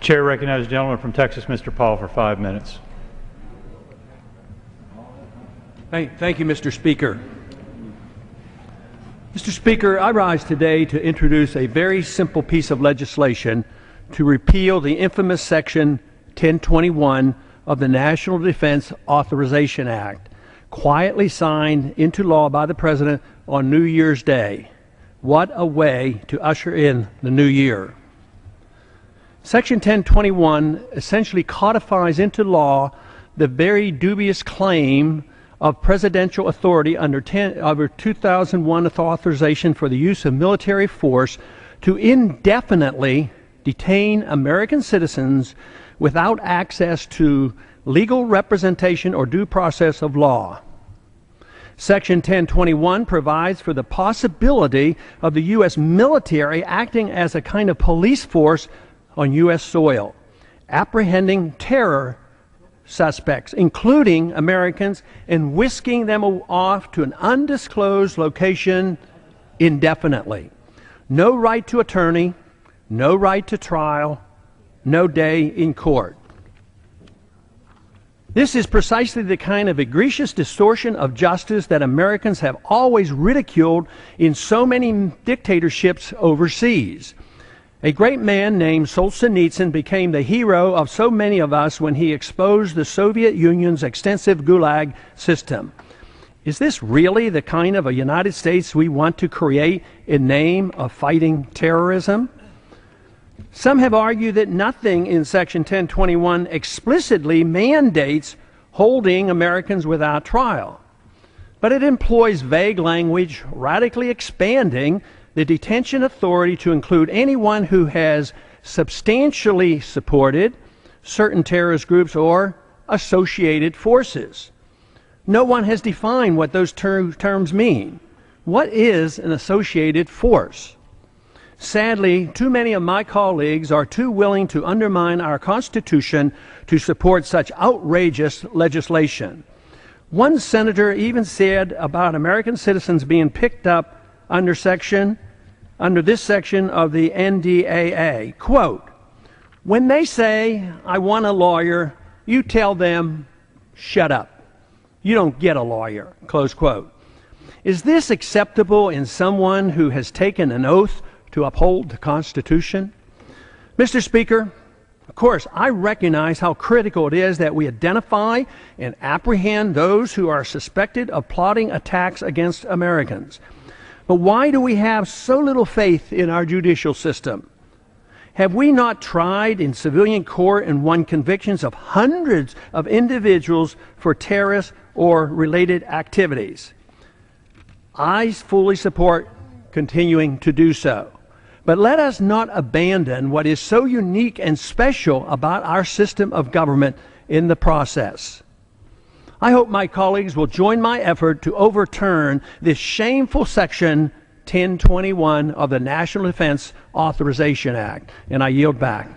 Chair recognizes the gentleman from Texas, Mr. Paul, for 5 minutes. Thank you, Mr. Speaker. Mr. Speaker, I rise today to introduce a very simple piece of legislation to repeal the infamous Section 1021 of the National Defense Authorization Act, quietly signed into law by the President on New Year's Day. What a way to usher in the new year. Section 1021 essentially codifies into law the very dubious claim of presidential authority under 2001 authorization for the use of military force to indefinitely detain American citizens without access to legal representation or due process of law. Section 1021 provides for the possibility of the U.S. military acting as a kind of police force on U.S. soil, apprehending terror suspects, including Americans, and whisking them off to an undisclosed location indefinitely. No right to attorney, no right to trial, no day in court. This is precisely the kind of egregious distortion of justice that Americans have always ridiculed in so many dictatorships overseas. A great man named Solzhenitsyn became the hero of so many of us when he exposed the Soviet Union's extensive Gulag system. Is this really the kind of a United States we want to create in name of fighting terrorism? Some have argued that nothing in Section 1021 explicitly mandates holding Americans without trial, but it employs vague language, radically expanding the detention authority to include anyone who has substantially supported certain terrorist groups or associated forces. No one has defined what those terms mean. What is an associated force? Sadly, too many of my colleagues are too willing to undermine our Constitution to support such outrageous legislation. One senator even said about American citizens being picked up under this section of the NDAA, quote, "When they say, 'I want a lawyer,' you tell them, 'Shut up. You don't get a lawyer,'" close quote. Is this acceptable in someone who has taken an oath to uphold the Constitution? Mr. Speaker, of course, I recognize how critical it is that we identify and apprehend those who are suspected of plotting attacks against Americans. But why do we have so little faith in our judicial system? Have we not tried in civilian court and won convictions of hundreds of individuals for terrorist or related activities? I fully support continuing to do so. But let us not abandon what is so unique and special about our system of government in the process. I hope my colleagues will join my effort to overturn this shameful Section 1021 of the National Defense Authorization Act. And I yield back.